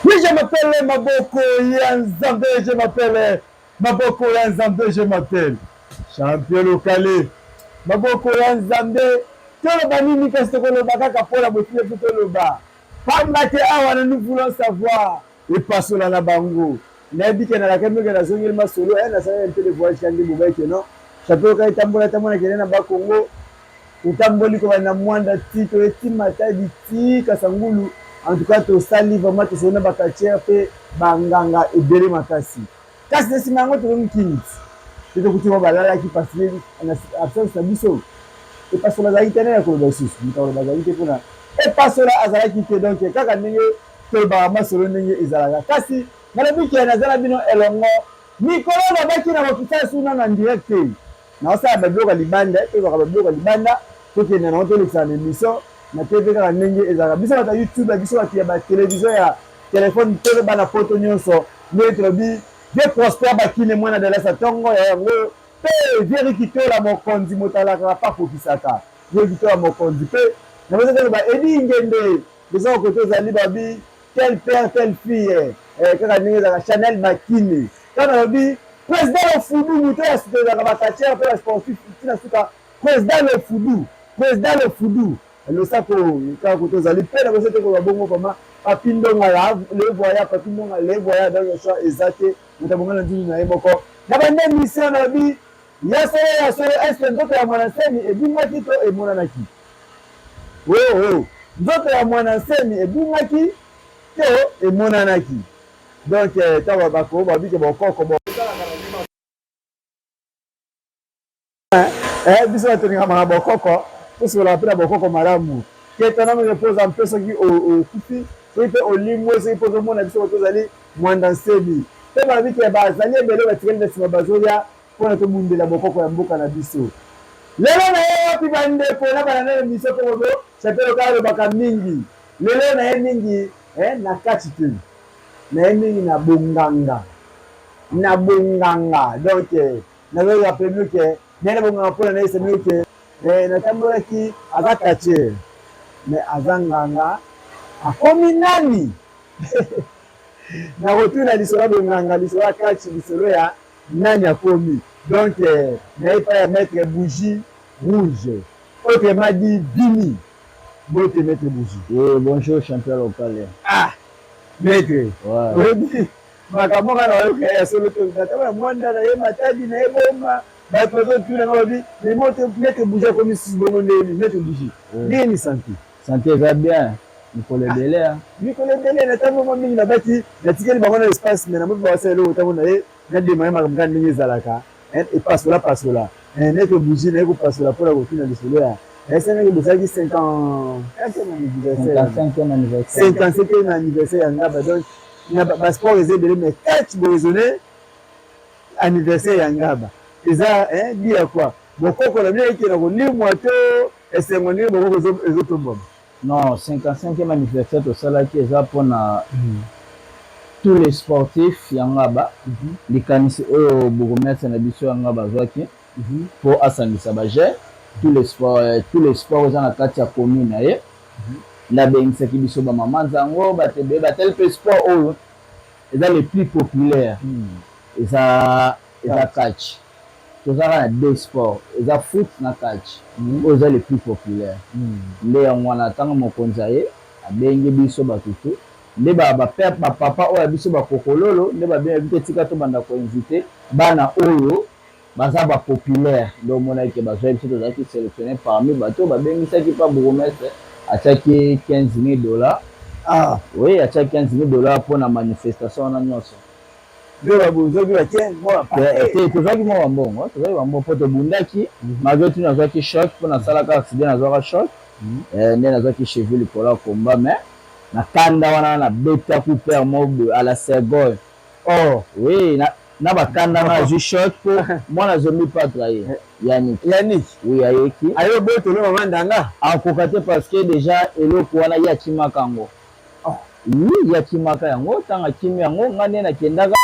Oui, je m'appelle Maboko Yanzambe, je m'appelle Maboko Yanzambe, je m'appelle champion local. Maboko Yanzambe, toloba nini kasi tokoloba kaka mpona botile mpo toloba pamba te awa na nous voulons savoir epasola na bango nayebi ke nalaka meke nazongeli masolo nasaleli mpe de voyage kandi bobai ke non champion local etambola kende na bakongo utamboli ko na mwanda ti to eti matadi ti kasangulu en tout cas tosali vraiment tosona bakatiere mpe banganga ebele makasi kasi na nsima yango tokomi kiniti te tokuti mo balalaki parce na absence na biso epasola azalaki te nani akoloba lisusu mikakoloba azalaki te mpona epasola azalaki te donc kaka ndenge tolobaka masolo ndenge ezalaka kasi nalobi ke naza na bino elongo mikolo babaki na bokisa suna na direct te naosala babiloko ya libanda tozwaka babiloko ya libanda tokende nango tolekisaka na émission na tv kaka ndenge ezalaka biso bato ya youtube ya biso bato ya batelevizio ya telefone to bana poto nyonso ndenge tolobi vie prosper bakine mwana dalasa ntongo ya yango mpe vieri kitola mokonzi moto alakaka pa kokisaka vieri kitola mokonzi mpe nakoza toloba edi ngende biso kokote ozali babi tel père tel fille kaka ndenge ezalaka chanel bakine kaka nalobi président le fudu moto ya suka ezalaka bakatiere mpe basportif ntina suka président le fudu losako kaka kote ozali mpe na kosa te koloba bongo vraimen papi ndonga levoya papi ndonga levoya donc choix eza te moto bongo na ndini na ye moko na bande mission nalobi ya solo estce nzoto ya mwana nsemi ebungaki to emonanaki nzoto ya mwana nsemi ebungaki to emonanaki donc ntango bako babike bokoko biso batoningamaka bokoko tosolaka mpe na bokoko malamu ketanami reposa mpe soki okufi soki mpe olimwe soki mpe ozomona biso bato ozali mwanda nsemi mpe babike bazali ebele batikali na nsima bazolia mpona tobundela bokoko ya mboka na biso lelo na ye wapi bandeko na balanda na misio mpe kozo champion local alobaka mingi lelo na ye mingi na kati te na ye mingi na bonganga donc nazoyoka mpe ke nene bonganga mpona na ye semio ke natambolaki aza katiere mais aza nganga akomi nani nakotuna lisolo ya bonganga lisolo ya kati lisolo ya nani akomi donc naye pa ya maître bougie rouge autrement dit bini bote maître bougie. Oui, bonjour champion local. Ah maître oyebi makambo nga na oyoka ya solo tonatamana mwanda na ye matadi na ye boma bato bazotuna nga babi maître bougie akomi sisi bongo ndeni maître bougie ndeni santé santé eza bien mikolo ebele mikolo ebele na ntango mwa mingi nabaki natikeli bango na espace me namoi basala eloko ntango na ye nademaye makambo kaka ndenge ezalaka epasola maître bougie naye kopasola mpona kotuna lisolo ya esenaki bosalaki 55e anniversaire 55e anniversaire ya ngaba donc na basport eza ebele mais kati boraisonne anniversaire ya ngaba eza dia quoi bokoko na bino ekenda kolimwa to esengo ndenge bokoko ezotombama non 55e anniversaire tosalaki eza mpona tous les sportifs ya ngaba likanisi oyo bourgmestre na biso ya ngaba azwaki mpo asangisa baje tous les sports eza na kati ya commune na ye nabengisaki biso bamama nzango batebe batel mpe sport oyo eza le plus populaire eza catch tozalaka na deux sports eza foot na catch oyo eza le plus populaire nde yango wana ntango mokonzi aye abengi biso bato te nde bapapa oyo ya biso bakokololo nde babengi te tika tobanda koinvite bana oyo baza bapopulaire nde omonaki bazwa biso tozalaki sélectionné parmi bato babengisaki mpa bourgmestre atiaki $15,000 oui atiaki $15,000 mpona manifestation wana nyonso tozwaki mwa bambongo mpo tobundaki malgré tu nazwaki choc mpo nasalaka accident nazwaka choc nde nazwaki cheville likolo ya komba mais na kanda wana nabetaki père mobe à la segoy oui na bakanda nga azwi choc mpo mwana zombi patra ye yanik oui ayeki ayobotolo mama ndanga akoka te parce que déjà eloko wana ye akimaka yango oui ye akimaka yango ntango akimi yango nga nde nakendaka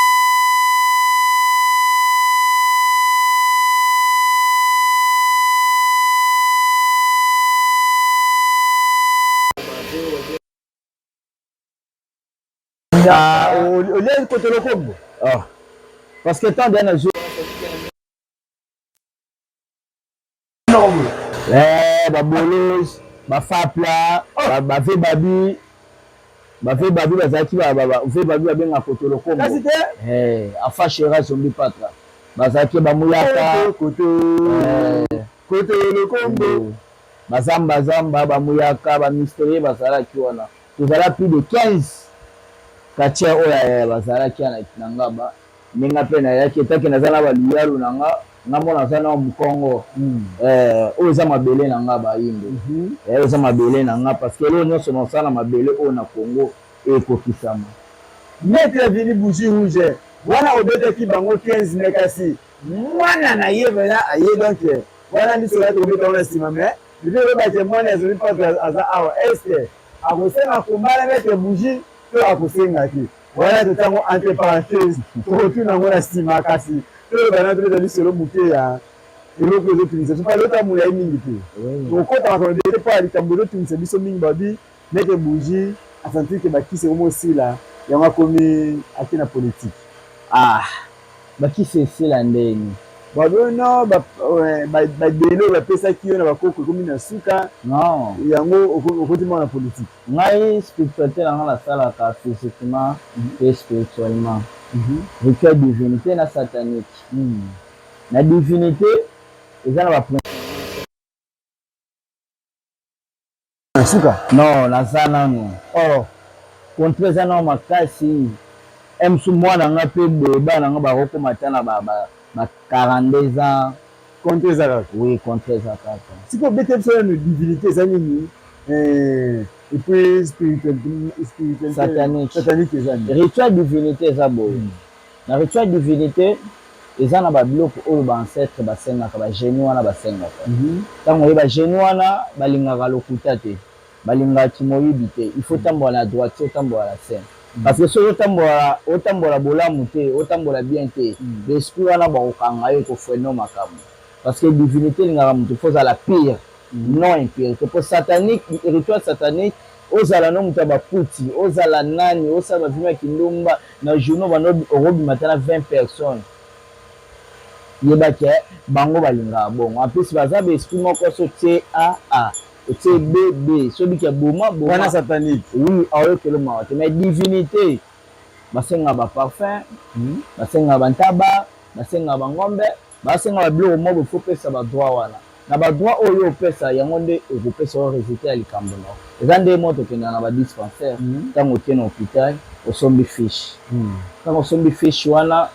au lieu côté le combo. Parce que tant d'un jour babolos bafapla bave babi bazaki bave babi babenga koto lokombo afa shera zombi patra bazaki bamuyaka koto lokombo bazamba bamuyaka bamystérieux bazalaki wana tozala plus de 15 quartier oyo bazalaki na ngaba ndenge mpe nayaki etaki naza na baluyalu na nga ngambo naza na mokongo oyo eza mabele na nga bayindo oyo eza mabele na nga parce que eloko nyonso nasala mabele oyo na Congo ekokisama Maître Vili Bougie Rouge wana obetaki bango 15 me kasi mwana na ye vena aye donc wana miso ya tobeta wana nsima me libe oyebake mwana ezali patre aza awa este akosenga kombala Maître Bougie to akosengaki wana totango entre parenthèse tokotuna yango na nsima kasi toyebana tobeta lisolo moke ya eloko ezotumisa topali otambola ye mingi te tokotaka kolobele mpo ya likambo ezotumisa biso mingi babi Maître Bougie asentir ke bakisi omo osila yango akomi ake na politique bakisi esila ndeni babono badele bapesaki yo na bakoko ekomi na suka non yango okotima na politique ngai spiritualité nanga nasalaka physiquement pe spirituellement rituel divinité na satanique na divinité eza na suka non naza nano contre eza nao makasi emsu mwana nga mpe boye bana nga bakokoma ta na ba 42 ans contre ezalaka oui contre eza kaka siko obete biso na divinité eza nini epuis spiritualité satanique eza nini rituel divinité eza boye na rituel divinité eza na babiloko oyo baancetre basengaka bageni wana basengaka ntango oye bageni wana balingaka lokuta te balingaka kimoyibi te il faut tambola na droite otambola na scène parce que soki otambola bolamu te otambola bien te l'esprit wana bakokanga yo ekofreno makambo parce que divinité elingaka moto fo ozala pire non impurité po satanique rituel satanique ozala no moto ya baputi ozala nani osala bavimi ya kindumba na journaux bano okobima ta na 20 personnes yebaki bango balingaka bongo en plus baza baesprit moko so tie aa otie bb sobiki ya boma wana satanique oui aoyokelo mawa te mais divinité basengaka baparfum basengaka bantaba basengaka bangombe basengaka babiloko moko ifo pesa badroit wana na badroit oyo opesa yango nde ekopesa oyo résultat ya likambo nao eza nde mo tokendaka na badispensaire ntango otie na hôpital osombi fiche ntango osombi fiche wana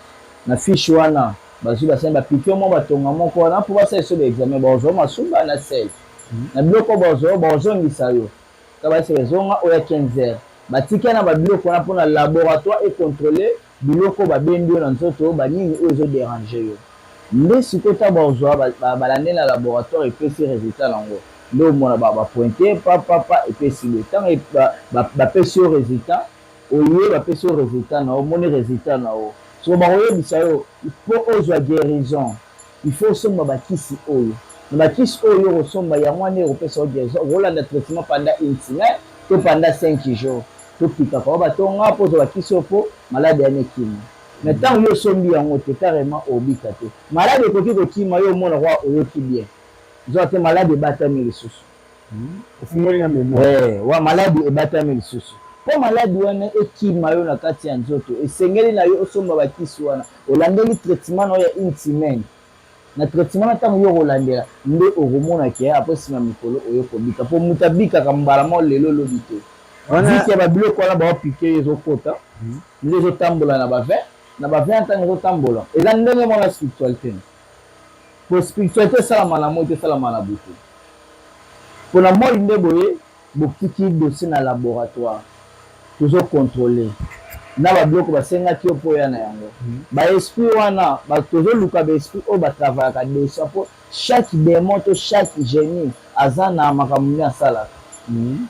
na fiche wana bazwi basali bapikio mo batonga moko wana mpo basala eso baexamen bazwa masumba na sel na biloko bazongisa yo ka basi bezonga oya 15 heures batika na babiloko wana mpona laboratoire econtrôle biloko babendi yo na nzoto banini oyo ezodérange yo nde sikoyo ta bazwa balande na laboratoire epesi résultat nango nde omona bapointe papapa epesi boye ntango bapesi yo résultat oye bapesi yo résultat na yo omoni résultat na yo soko bakoyebisa yo mpo ozwa guérison il faut osomba bakisi oyo na bakisi oyo okosomba yango wana ekopesa yo guérison okolanda traitement pendant une semaine to pendant 5 jours topikaka oyo batonga mpo ozwa bakisi oyo mpo malade yana ekima mais ntango yo osombi yango te carrément obika te malade ekoki kokima yo omona kwa oyoki bien zoa te malade ebatami lisusu ofungoli na mémoire wa malade ebatami lisusu mpo maladi wana ekima yo na kati ya nzoto esengeli na yo osomba bakisi wana olandeli traitement na yo ya une semaine na traitement na ntango yo kolandela nde okomonaki apres nsima mikolo oyo kobika mpo moto abikaka mbala mo lelo olobi te viki ya babiloko wana baopike yo ezokota nde ezotambola na bavin na bavin ntango ezotambola eza ndenge mwana spiritualité po spiritualité esalama na moi te esalama na butu mpona moi nde boye bokiki dossier na laboratoire tozocontrôle na babiloko basengaki yo mpo oya na yango baesprit wana tozoluka baesprit oyo batravaillaka dossier mpo chaque démon to chaque génie aza na makambo nde asalaka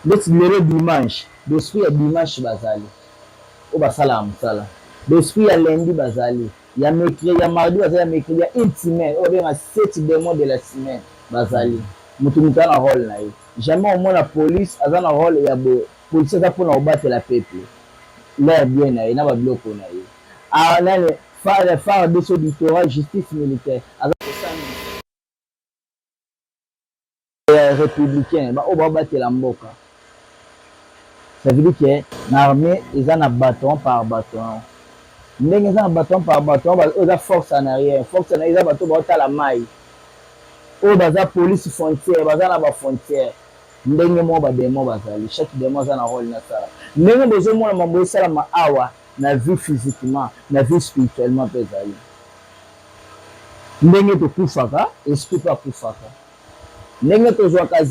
ndeti lelo dimanche baesprit ya dimanche bazali oyo basalaka mosala baesprit ya lundi bazali ya mercredi ya mardi bazali ya mercredi ya une semaine oyo babenga 7 démons de la semaine bazali moto moto aza na rôle na ye jamais omona police aza na rôle ya policier aza mpona kobatela peuple l'air bien na ye na babiloko na ye nani phare biso dictorat justice militaire aza républicain oyo baobatela mboka. Ça veut dire que l'armée eza na bâton par bâton ndenge eza na bâton par bâton oyo eza force en arrière eza bato baotala mai oyo baza police frontière baza na bafrontière ndenge moko bademo bazali chaque demo aza na rôle nasala ndenge bozomona mambo esalama awa na vie physiquement na vie spirituellement mpe ezali ndenge tokufaka esprit mpe akufaka ndenge tozwaka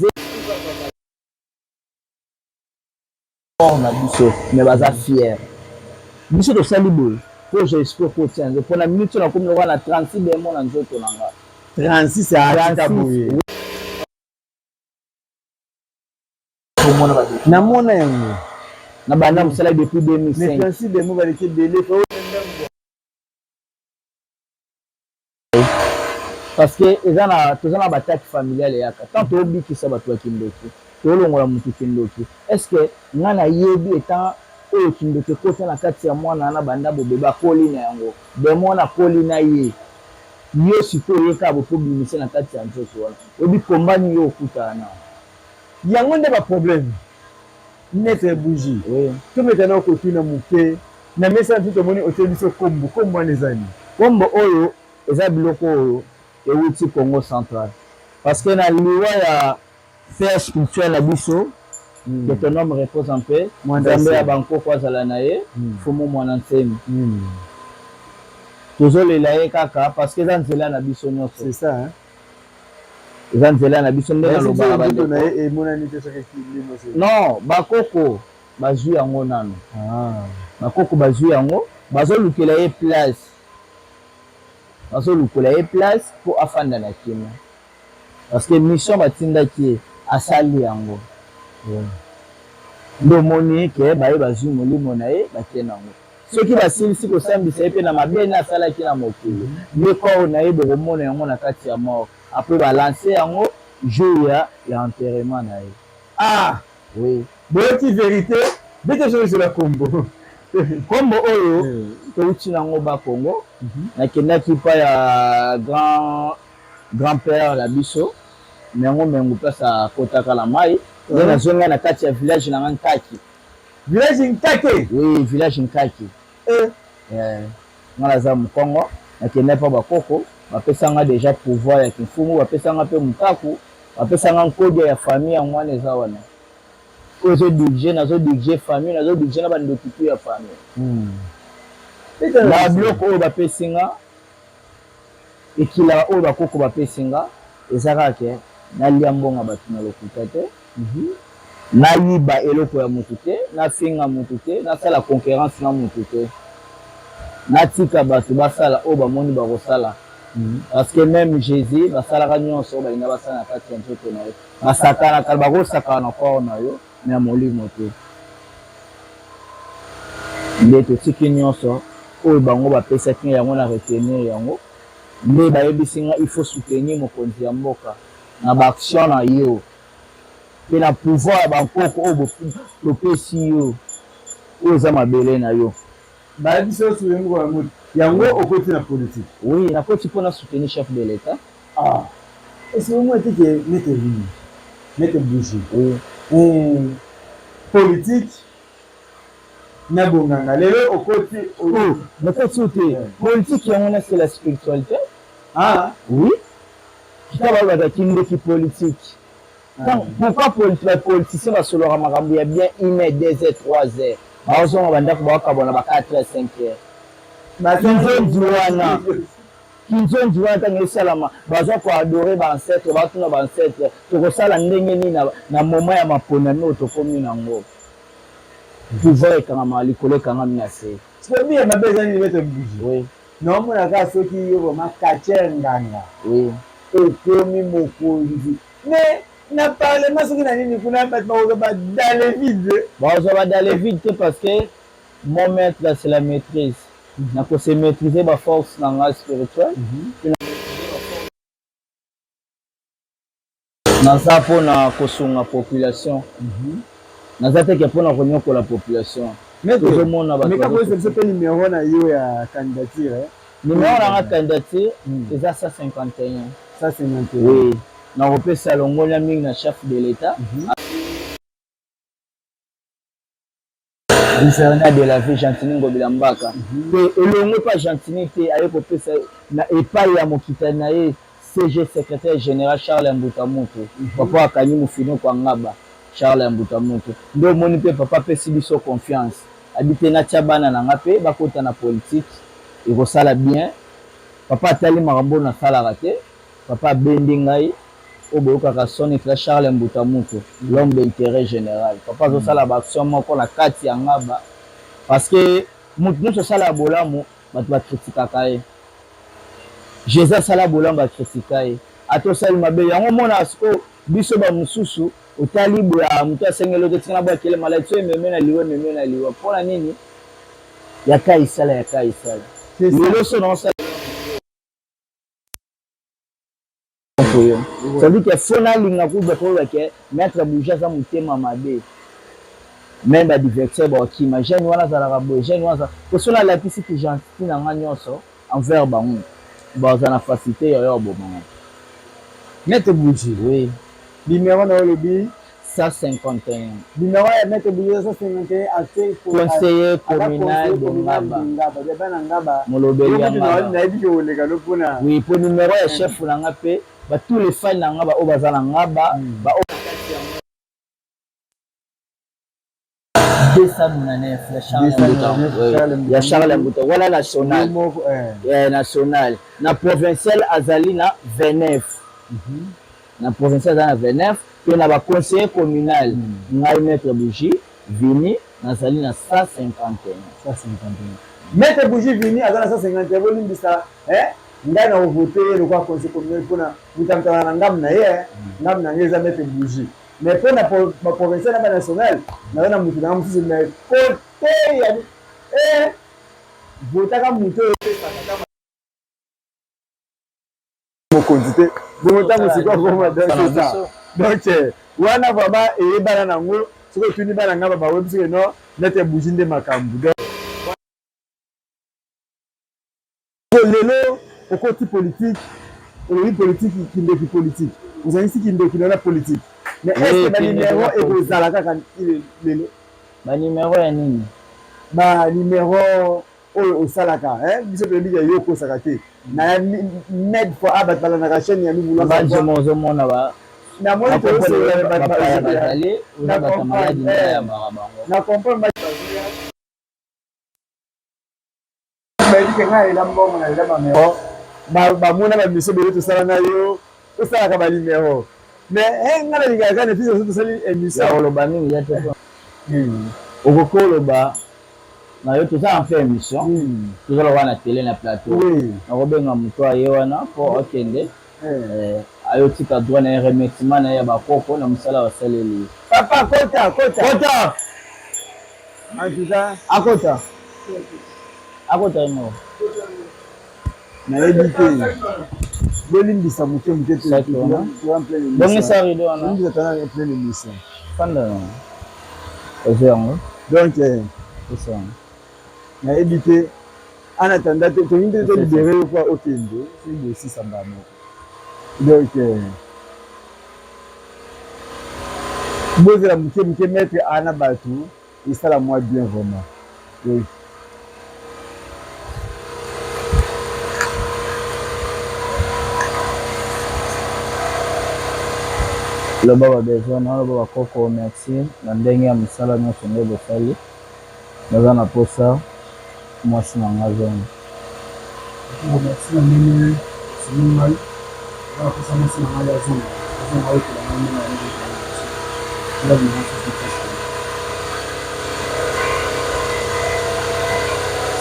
na biso mais baza fier biso tosali boye po j'espère ko tia nzo mpona minute na komi lokola na 36 demo na nzoto na nga 36 atika boye namona yango na banda mosala depuis 2005 mais 36 demo baleki dele parce que toza na bataki familiale yaka tant tobikisa bato ya kindoki tolongola motu kindoki est ce que nga nayebi etant oyo kindoki ekota na kati ya mwana na banda bobebe akoli na yango demona akoli na ye yo sikoyo oyeka botobimise na kati ya nzoto wana oyebi kombani yo okutana na yango nde baproblème nete bougie tometana okotuna moke na mesa ntu tomoni otie biso kombo wana ezani kombo oyo eza biloko oyo ewuti Congo central parce que na liwa ya père spirituel na biso que ton homme repose en paix nzambe ya bankoko azala na ye fumu mwana nsemi tozolela ye kaka parce que eza nzela na biso nyonso c'est ça eza nzela na biso nde nalobaka bandeko non bakoko bazwi yango nano bakoko bazwi yango bazolukela ye place mpo afanda na kimia parce que mission batindaki ye asali yango nde omoni ke baye bazwi molimo na ye batie nango soki basilisi kosambisa ye mpe na mabene asalaki na mokili nde kor na ye bokomona yango na kati ya mort apres balanse yango jour ya enterrement na ye oui boyoki vérité bete solisela kombo kombo oyo touti nango bakongo nakendaki mpa ya grand-père na biso yango mengu place akotaka na mai nde nazonga na kati ya village na nga nkaki oui village nkaki nga naza mokongo nakenda mpa bakoko bapesanga déjà pouvoir ya kimfumu bapesanga mpe motaku bapesanga nkodia ya famille yango wana eza wana oyo ezodirige nazodirige famille nazodirige na bandokitu ya famille na biloko oyo bapesinga ekila oyo bakoko bapesinga eza kaka nalia mbonga bato na lokuta te nayiba eloko ya motu te nafinga motu te nasala concurrence na motu te natika bato basala oyo bamoni bakosala parce que même Jésus basalaka nyonso oyo balinga basala na kati ya nzoto na ye basakanaka bakosakana na kor na yo na molimo te nde totiki nyonso oyo bango bapesaki yango na retenir yango nde bayebisi nga il faut soutenir mokonzi ya mboka na baaction na yo mpe na pouvoir ya bankoko oyo topesi yo oyo eza mabele na yo bayebi so soutenir motu yango okoti na politique oui nakoti mpona soutenir chef de l'état esi omo etike nete bougie politique na bonganga lelo okoti nakoti te politique yango na c'est la spiritualité oui kita balobaka ndoki politique pourquoi bapoliticien basololaka makambo ya bien 1 heure 2 heures 3 heures bazonga bandako bakabona ba 4 heures 5 heures kinzondi wana ntango esalama bazwa koadore baancetre batuna baancetre tokosala ndenge nini na moma ya maponami oyo tokomi nango pouvoir ekangama likolo ekangami na se sobi ya mabe eza nini bete bougie naomonaka soki yo bamakatie nganga ekomi mokonzi mais na parlement soki na nini kuna bato bakozwa badale vide bazwa badale vide te parce que mon maître c'est la maîtrise nakose maîtriser baforce na nga spirituelle naza mpona kosunga population naza teke mpona konyokola population Mais tozomona bato mais quand c'est ce numéro na yo ya candidature numéro na candidature eza 151 oui na kopesa longolia mingi na chef de l'état Vice-Président de la ville Gentini Ngobila Mbaka te elongo pa Gentini te aye kopesa na epai ya mokitani na ye CG secrétaire général Charles Mbutamutu papa akanyi mufino kwa ngaba Charles Mbutamutu ndio moni mpe papa apesi biso confiance abite na tia bana na nga mpe bakota na politique ekosala bien papa atali makambo nasalaka te papa abendi ngai oyo boyokaka son éclat Charles Mbutamutu l'homme d'intérêt général papa azosala baaction moko na kati ya ngaba parce que motu nyonso asala bolamu bato bakritikaka ye jésus asala bolamu bakritika ye ata osali mabe yango mona sikoyo biso bamosusu otali boya moto asengeli oto tika na boyakele maladi so ememe na liwa ememe na liwa mpona nini yaka isala yaka isala lelo so naosala c'est-à-dire que fona linga kuba toba ke maître bouger za mutema mabe même ba divertir ba kima jeune wana za la boy jeune wana ko sona la pisi ki gentil na nga nyonso envers bango ba za na facilité yo bo mama maître bouger oui numéro na le bi 151 numéro ya maître bouger 151 acteur conseiller communal de Ngaba molobeli ya Ngaba na yebi ko lega lo pona oui pour numéro ya chef na nga pe ba tous les fans na Ngaba o bazala Ngaba ba ya Charles Mbouta wala national national na provincial azali na 29 na provincial azali na 29 pe na ba conseiller communal ngai maître Bougie Vini nazali na 151 maître Bougie Vini azali na 151 bolimbisa ngai na voter le quoi conseiller communal pona mutamtana na ngam na ye ngam na ngeza maître Bougie mais pour la provinciale et nationale, nous avons un mais côté, vous avez un mouton. Vous quantité, vous avez c'est quoi pour ça. Donc, on a vraiment et bananango, ce que tu dis bananga ba web c'est non, n'était bougine de makambu. Donc, lelo au côté politique, au politique qui n'est plus politique. Vous avez ici qui n'est pas politique. Mais est-ce que le numéro est aux alaka ba numéro ya nini ba numéro au salaka biso pe bi yo ko sakate na med for abat bala na chaîne ya nous ba je mona ba na moi to se ba batali na ba maladi ya barabango na comprendre ba di kenga ila mbongo na ila numéro ba mona ba biso be to sala na yo to sala ka ba numéro mais ngala ligaga ne fiso to sali émission ya oloba mingi ya to okokoloba na yo toza en fait émission tozoloba na télé na plateau nakobenga moto aye wana mpo akende ayotika droit na ye remerciement na ye ya bakoko na mosala basaleli papa kota akota ino nayebi te bolimbisa moke bongisa rido wana plein émission fanda ozo yango donc c'est ça nayebi te en attendant te tolingi te libéré kwa okende singo osisa mbala moko donc bozela moke maître ana bato esala mwa bien vraiment oui. loba babesoin na loba bakoko merci na ndenge ya misala nyonso nde bosali naza na posa mwasi na nga zone merci na mimi siningai na posa mwasi na nga zone zone ayo kula mimi na ndio ndio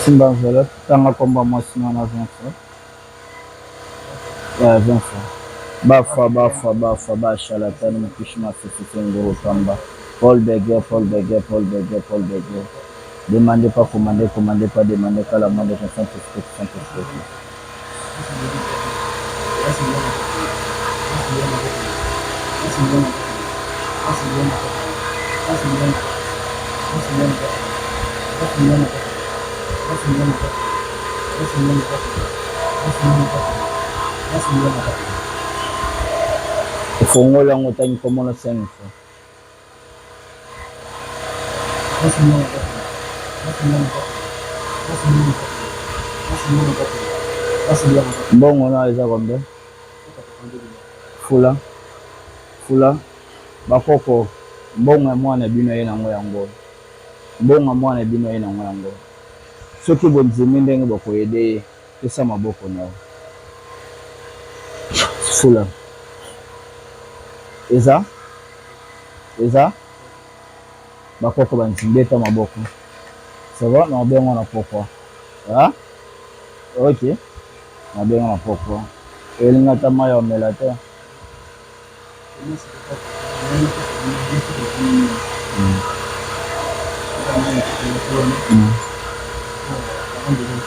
simba enveloppe tanga komba mwasi na nga zone ya Vincent bafa bashalatani mpishi masisisi nguru tamba Paul Beguer demandez pas commandez pas demandez pas la main de Saint-Esprit Ufungola ngo tangi komona senso. Mbongo na eza combien? Fula bakoko mbongo ya mwana bino ye nango yango. Mbongo ya mwana bino ye nango yango. Soki bonzimi ndenge bakoyede ye pesa maboko na yo. Fula eza bakoko banzimbeta maboko. Ça va na bengo na pokwa. Ah? OK. Na bengo na pokwa. Elinga tama ya melata.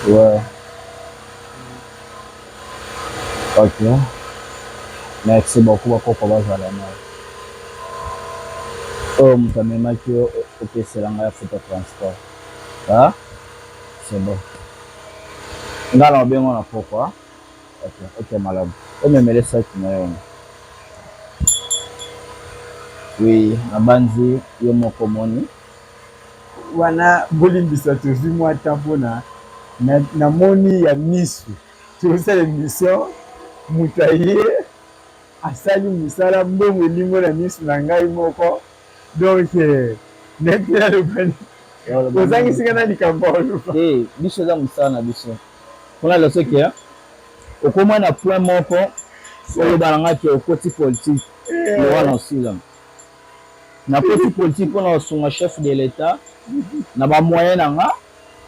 Ouais. OK. Merci beaucoup bakoko bazala na. Oh, mutamemaki opeselanga ya photo transport. Ah? C'est bon. Nga na bengo na pokwa. OK, malamu. Omemele saki na yo. Oui, nabanzi yo moko moni. Wana bolimbisa tozwi mwa tampona na moni ya misu. Tosala émission moto aye asali mosala mbongo elingo na misu na ngai moko. Donc neti nalobani ozangisika na likambo oluba. Biso eza mosala na biso. Mpona losoki okoma na point moko oloba na ngai ke okoti politique wana osila. Na koti politique mpona kosunga chef de l'État na bamoyen na nga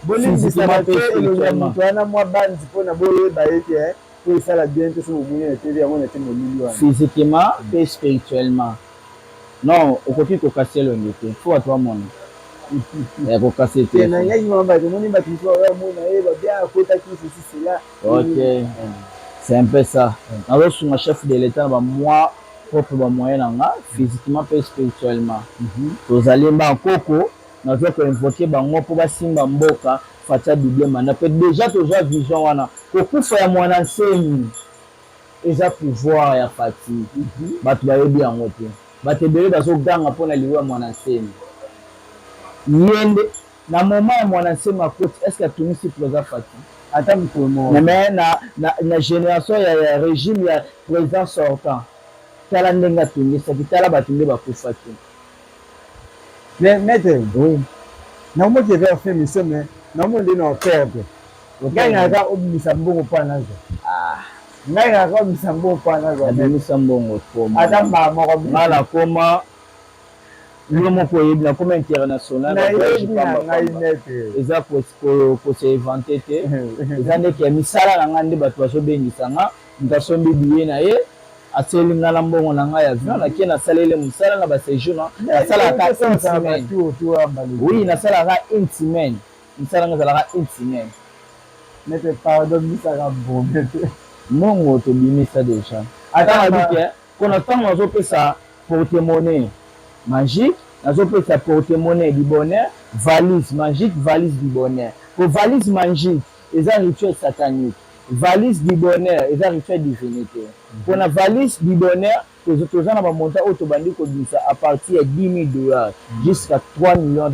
bolimbisa bato elonga moto wana mwa banzi mpona boyeba ete po esala bien te so bomoni na tv yango na te molili wana physiquement pe spirituellement. Non, okoki kokasi elongi te fo bato bamona kokasi te na ngai mama bato omoni bato mosu bamona ye babia akotaki ceci cela. OK, c'est un peu ça. nazosunga chef de l'État na bamwa propre bamoyen na nga physiquement pe spirituellement. Tozali mba nkoko nazo koinvoke bango mpo basimba mboka fatia biblia manda mpe déjà tozwa vision wana kokufa ya mwana nsemi eza pouvoir ya fati. Bato bayebi yango te, bato ebele bazoganga mpona liwa ya mwana nsemi ye nde na moma ya mwana nsemi akoti estce atumisi proza fati ata motomo na génération ya régime ya président sortant. Tala ndenge atungisaki, tala bato nde bakufaki. Maître, oui. Naomba que vers faire mission mais naomba ndino perdre. Ngai ngaka obimisa mbongo pa nazo. Ngai ngaka obimisa mbongo pa nazo. Obimisa mbongo koma. Ata mama ko ngala koma yo moko yebi na koma international na yebi na ngai maître. Eza ko se inventer te. Eza ndeke misala na ngande bato bazobengisa nga ndasombi biye na ye. Aseli ngala mbongo na ngai avion nakie nasalele mosala na baséjour nasalaka une semaine. Oui, nasalaka une semaine. Mosala nga ezalaka une semaine. Maître pardon misaka bombe te mbongo tobimisa déjà ata nabi ke mpona ntango nazopesa porte-monnaie magique nazopesa porte-monnaie du bonheur valise magique valise du bonheur po valise magique eza rituel satanique valise du bonheur eza rituel divinité. Mpona valise du bonheur toza na bamonta oyo tobandi kobimisa à partir ya $10,000 jusqu'à $3 millions.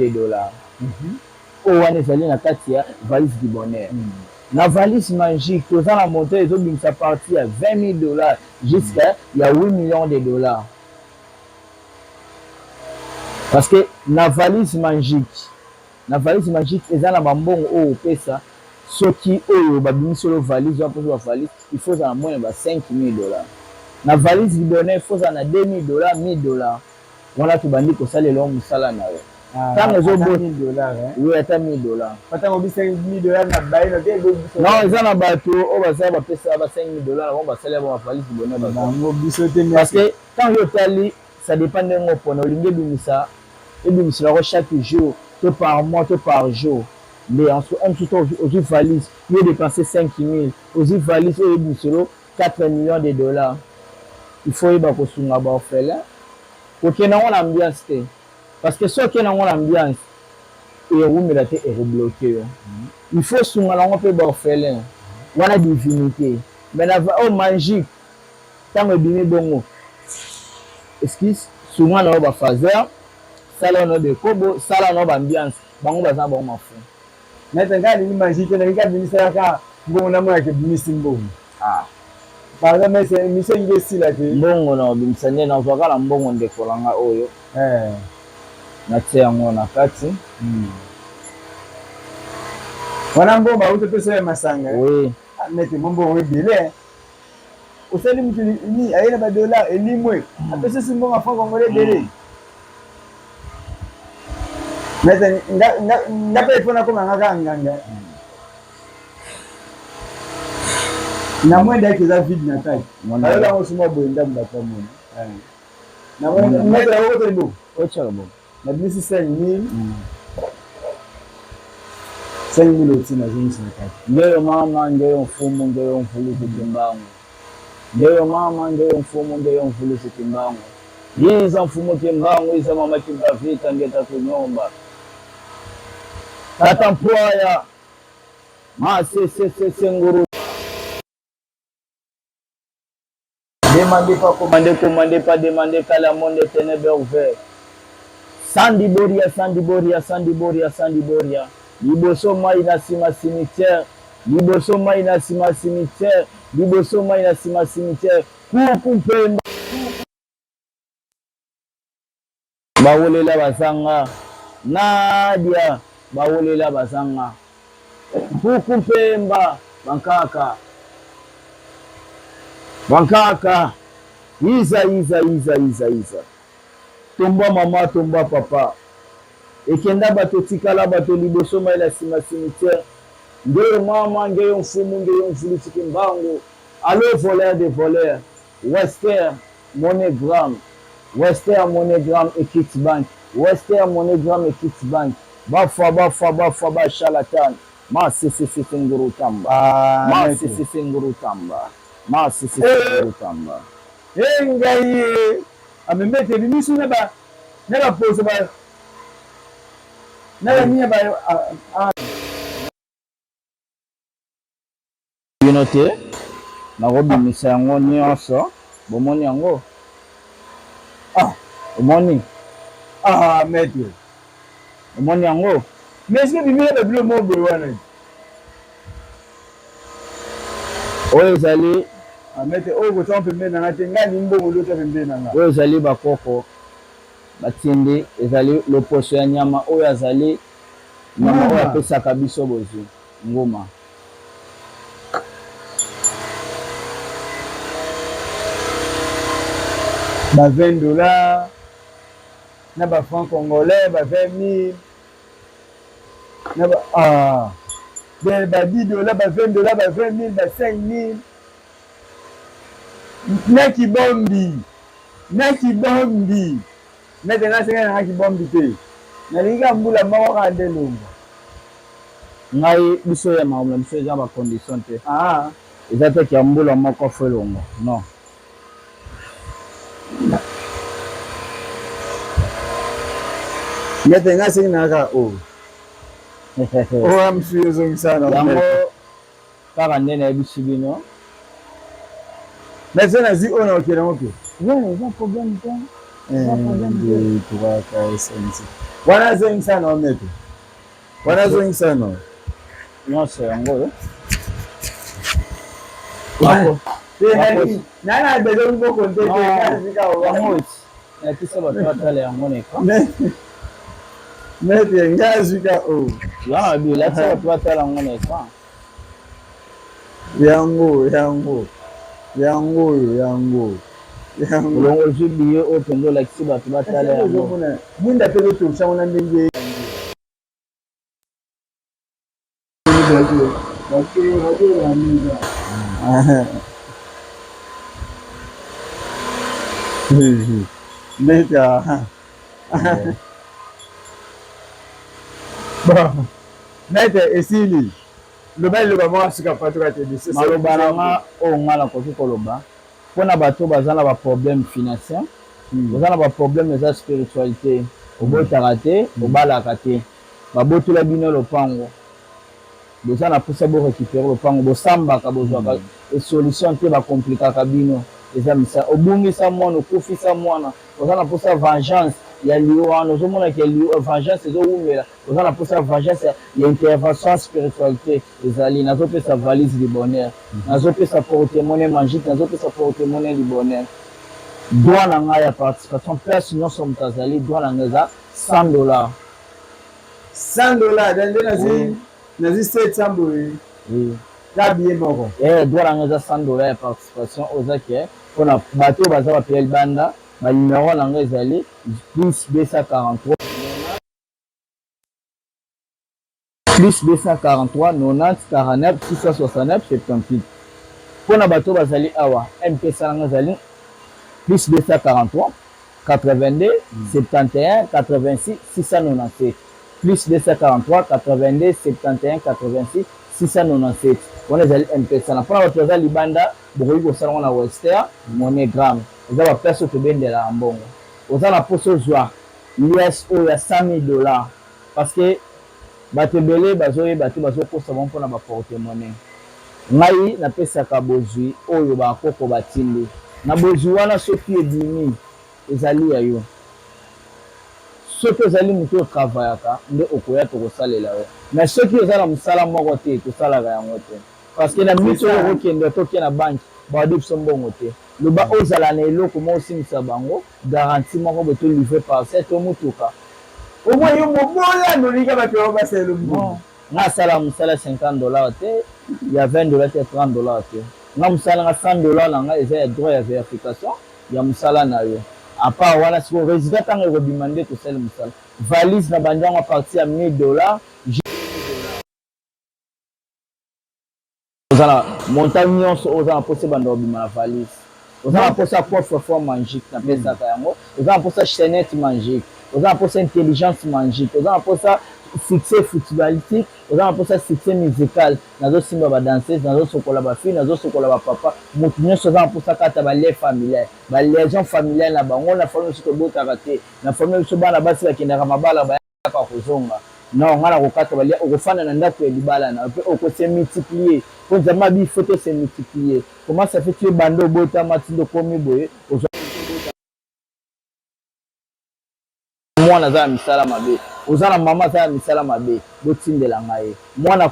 Oyo wana ezali na kati ya valise du bonheur. Na valise magique toza na monta ezobimisa à partir ya $20,000 jusqu'à ya $8 millions. Parce que na valise magique eza na bambongo oyo opesa soki oyo babimisi oyo valise wana mposo bavalise il faut ozala moins na $5,000. Na valise du bonheur il faut ozala na $2,000 $1,000 wana tobandi kosalela yo mosala na yo ntango ezobota ata $1,000 non eza na bato oyo bazala bapesa ba $5,000 bango basalela bango bavalise du bonheur parce que ntango yo otali ça dépend ndenge opona olingi ebimisela chaque jour to par mois to par jour. Mais en tout aux valise, il a dépensé 5,000. Aux valise, il a dépensé $4 millions. Il faut y avoir un orphelin. Pour qu'il y ait une ambiance. Parce que si il y a une ambiance, erumela te erobloke yo. Il faut sunga lango mpe baorphelin wana divinité mais na o magique ntango ebimi bongo esquisse sunga na yo bafaser sala na yo bekobo sala na yo baambiance bango baza na bango mafu maître ngai alingi magique na ngai abimisalaka mbongo na moyake ebimisi mbongo par exemple émission ngi esila te mbongo na obimisa nde nazwaka na mbongo ndeko langa oyo natia yango na kati wana mbongo bauti peso ya masanga oui maître mbongo ebele osali mutu ni aye na badolar elimwe apesisi mbongo afran congolais ebele maître nga mpe efona koma ngaka nganga na mwende yake eza vide na kati ayolango suma boye ndambo bato amona maître akokotoli bongo otyaka bongo na bimisi 5 000 otina azongisi na kati ngeyo mama ngeyo mfumu ngeyo mfulusi timbangu ngeyo mama ngeyo mfumu ngeyo mfulusi timbangu yiza mfumu timbangu yiza mama timbavita ngeta kunyomba tata mpwaya masesesese nguru demandez pas commandez pas demandez qu'à la monde des ténèbres ouvert sandi boria sandi boria sandi boria sandi boria liboso mai na sima cimetière liboso mai na sima cimetière liboso mai na sima cimetière kuku mpemba bawolela basanga Nadia bawolela basanga kuku mpemba bankaka iza tomba mama tomba papa ekenda bato tikala bato liboso mai la sima cimetière ngeyo mama ngeyo mfumu ngeyo mfulusi kimbangu allo voleur de voleur Western Monogram Western Monogram et Kickbank Western Monogram et Kickbank bafa bashalatan masisi nguru tamba masisi nguru tamba masisi nguru tamba ngai amembete bimisu na ba poso ba na nia ba bino te nakobimisa yango nyonso bomoni yango omoni maître omoni yango mais est-ce que bimisa babilo mo boye wana oyo ezali maître oyo kotanga pembeni nanga te ngai ni mbongo lota pembeni nanga oyo ezali bakoko batindi ezali loposo ya nyama oyo azali nyama oyo apesaka biso bozwi nguma ba $20 na ba francs congolais ba 20 000 na ba ba $10 ba $20 ba 20 000 ba 5 000 na kibombi maintenant senga na kibombi te nalinga mbula moko ka ndelongo ngai biso ya maomla biso eza bacondition te eza te kia mbula moko fo elongo non ngete nga sengi naka amsu ezongisa na yango kaka nde nayebisi bino mais na zi oyo na okende yango ke eza problème te wana azongisa na omete wana azongisa na nyonso yango nana bezo mboko ntete yango nakisa bato batala yango neka mete nga azwika o yana bilakisa bato batala yango neka yango olongo ozwi biye oyo mpenza olakisi bato batala yango bunda mpe totosango na ndenge maître esili loba liloba moko suka patoka te maloba nanga oyo nga nakoki koloba mpona bato baza na baproblème financier baza na baproblème eza spiritualité obotaka te obalaka te babotula bino lopango boza na posa bo récupérer lopango bosambaka bozwaka solution te bakomplikaka bino eza misala obungisa mwana okufisa mwana oza na posa vengeance ya liyo wana ozomonaka vengeance ezowumela oza na posa vengeance ya intervention spiritualité ezali nazopesa valise du bonheur nazopesa portemone magique nazopesa portemone du bonheur droit na ngai ya participation place nyonso moto azali droit na ngai eza $100 $100 nazi 700 boye ta billet moko droit na ngai eza $100 ya participation ozaki mpona bato oyo baza bapela libanda banimero na ngai ezali plus 243 plus 243 90 49 669 78 mpona bato oyo bazali awa mpesa na ngai ezali plus 243 82 71 86 697 plus 243 82 71 86 697 wana ezali mpesa na mpona bato baza libanda bokoki kosala ngo na Western MoneyGram eza baplace oyo tobendelaka mbongo oza na poso ozwa lias oyo ya $100 parce que bato ebele bazoyeba te bazokosa bango mpona baportemone ngai napesaka bozwi oyo bakoko batindi na bozwi wana soki ebimi ezali ya yo soki ozali moto oyo travayaka nde okoya tokosalela yo mais soki oza na mosala moko te tosalaka yango te parce que na miniti oyo okokende toke na banki bade biso mbongo te loba ozala na eloko moko osimisa bango garantie moko boye tolivre parcelle to motuka omoi yo mobola nolika bato bao basala eloko nga asala mosala $50 te ya $20 te $30 te nga mosala nga $100 na nga eza ya droit ya vérification ya mosala na yo apart wana siko résultat ntango ekobima nde tosali mosala valise na bandiango a partir ya $1000 oza na montagne nyonso oza na mposa ebanda kobima na valise oza na mposa coffre-fort magique napesaka yango oza na mposa chaînette magique oza na mposa intelligence magique oza na mposa succès footballistique oza na mposa succès musical nazosimba badanseuse nazosokola bafille nazosokola bapapa motu nyonso oza na mposa kata balie familiale baliaison familiale na bango na famille biso tobotaka te na famille biso bana basi bakendaka mabala bayaka kozonga non nga na kokata balia okofanda na ndako ya libala na mpe okose multiplier po nzambe abi faut te se multiplier comment ça fait tu bando obotama tindo komi boye mwana aza na misala mabe oza na mama aza na misala mabe botindela ngai mwana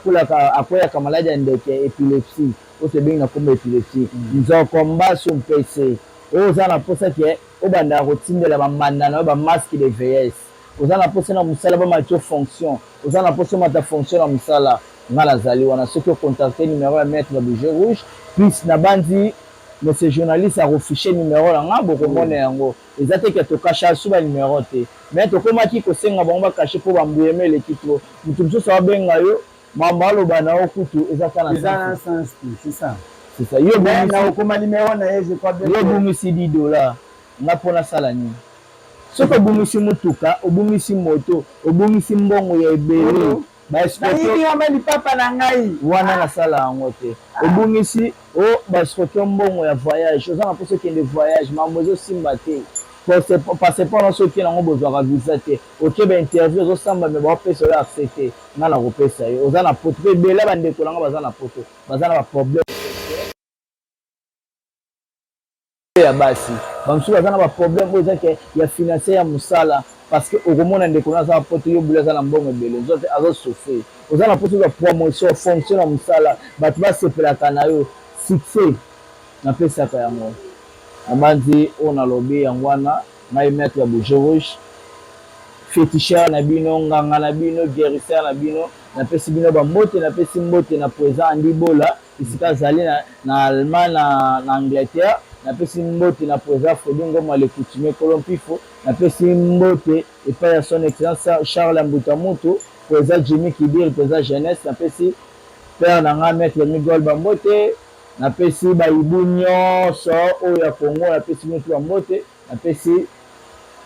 akweyaka maladi ya ndeke ya épilepsie oyo tobengi na kombo épilepsie nzoko mbasi mpese oyo oza na mposa ke obandaka kotindela bambanda na oyo bamasque de vieillesse oza na mposa na mosala bamatio fonction oza na mposa omata fonction na mosala nga nazali wana soki ocontacte numero ya maître ya bouger rouge plus na bandi monsieur journaliste akofiche numero na nga bokomona yango eza te ke tokasha su banumero te mais tokomaki kosenga bango bakashe mpo bambuyeme eleki tro motu mosusu abenga yo mambo aloba na yo kutu eza ka na sisa yo obungisi $10 nga mpo nasala nini soki obungisi motuka obungisi moto obungisi mbongo ya ebele lipapa na ngai wana nasala yango te obungisi o basoki mbongo ya voyage oza na mposa okende voyage mambo ezosimba te passeport nyonso oke nango bozwaka visa te oke bainterview ozosamba me baopesa oyo accès te nga na kopesa yo oza na poto mpe ebele bandeko nanga baza na poto baza na baproblème ya basi bamosusu baza na baproblème oyo ezaki ya financier ya mosala parce que okomona ndeko na aza na poto yo bule aza na mbongo ebele nzote azosouffrir oza na poto ya promotion fonction na mosala bato basepelaka na yo succès napesaka yango abandi oyo nalobi yango wana ngai maître ya bouger rouge féticheur na bino nganga na bino guérisseur na bino napesi bino bambote napesi mbote na président Andi Bola esika azali na Allemagne na Angleterre napesi mbote na président Fredi Ngoma le coutumier Kolompifo napesi mbote epai ya son excellence Charles Mbutamutu président Jimmy Kibir président jeunesse napesi père na nga maître Miguel Bambote napesi bayibu nyonso oyo ya Congo napesi motu bambote napesi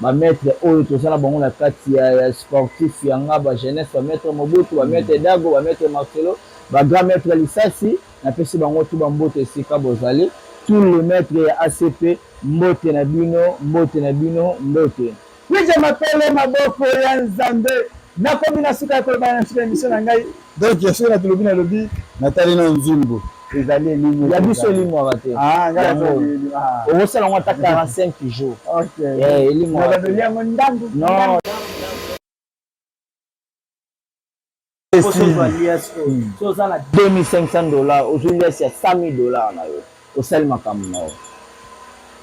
bametre oyo tozala bango na kati ya sportif yanga bajeunesse bametre Mobutu bametre Dago bametre Marcelo bagrand maître Lisasi napesi bango tu bambote esika bozali tous les maîtres ya ACP mbote na bino mbote na bino mbote Wije mapele maboko ya Nzambe na komi na suka ko ba na suka émission na ngai donc ya sura tulobi na lobi natali na nzimbo ezali elimo ya biso elimo abate ngai osala ngo ata 45 jours elimo abate yango ndangu non so ça na $2,500 aujourd'hui c'est $100,000 na yo osali makambo na yo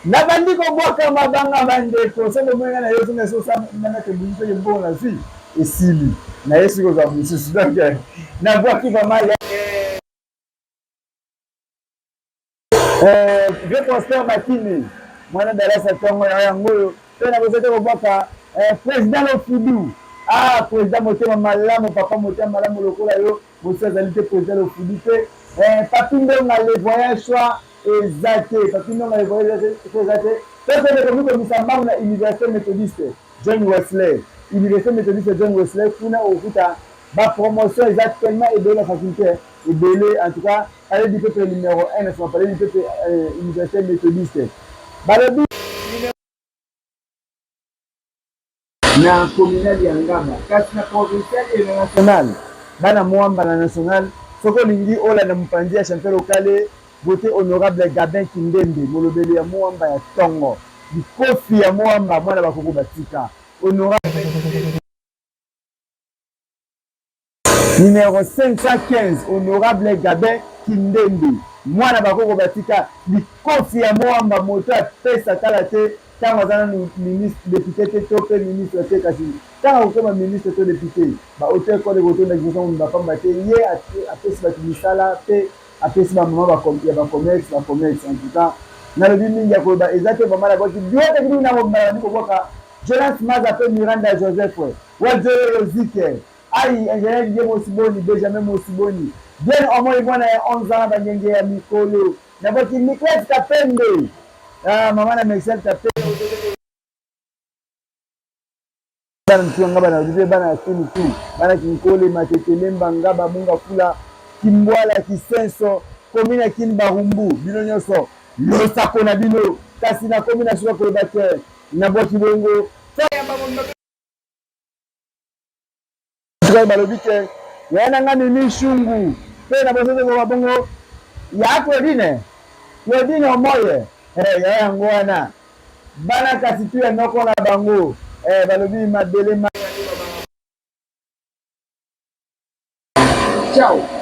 na bandi kobwaka mabanga bandeko solo mwenga na yo tuna so sa nanga te buso ye mbona si esili na yesu ko za mususu donc na bwaki ba mali je Prosper Makini mwana darasa tongo yango pe na bozete kobwaka président Lofudu président motema malamu papa motema malamu lokola yo bosa zalite président Lofudu pe papi ndonga le voyage soit exacté papi ndonga le voyage soit exacté peut-être que comme ça na université méthodiste John Wesley université méthodiste John Wesley kuna okuta ba promotion exactement et de la faculté et belé en tout cas aller du peuple numéro 1 ne sont pas du peuple université méthodiste balobi na communal ya Ngaba kasi na provincial et national bana mwamba na national soko lingi ola na mpandia chanteur lokale voté honorable Gabin Kindembe molobeli ya mwamba ya tongo bikofi ya mwamba mwana bakoko batika honorable numéro 515 honorable Gabin Kindembe mwana bakoko batika bikofi ya mwamba moto apesa kala te tant azana ministre député te to pe ministre te kasi tant okoma ministre to député ba hôtel ko de boto na gizo ba pamba te ye apesi ba misala pe apesi ba mama ba commerce en tout cas na le mingi ya ko ba exacte ba mala ba ki biote ki na mo ba ni ko boka Jonas Maza pe Miranda Joseph wa Joe Rozike ai ingénieur Dieu Mosiboni Benjamin Mosiboni bien au moins bwana ya 11 ans ba ngenge ya mikolo na ba ki Nicolas Kapende mama na Mexel Kapende bana mtunga bana ujue bana kini tu bana kinkole matetele mbanga bamunga fula kimbwala kisenso komina kin barumbu bino nyoso losa kona bino kasi na komina shuka ko bate na boki bongo saya bamondo kwa balobike yana ngani ni shungu pe na bosote kwa bongo yako dine yo dine omoye ya ngwana bana kasi tu ya noko na bango balobi madele ma ciao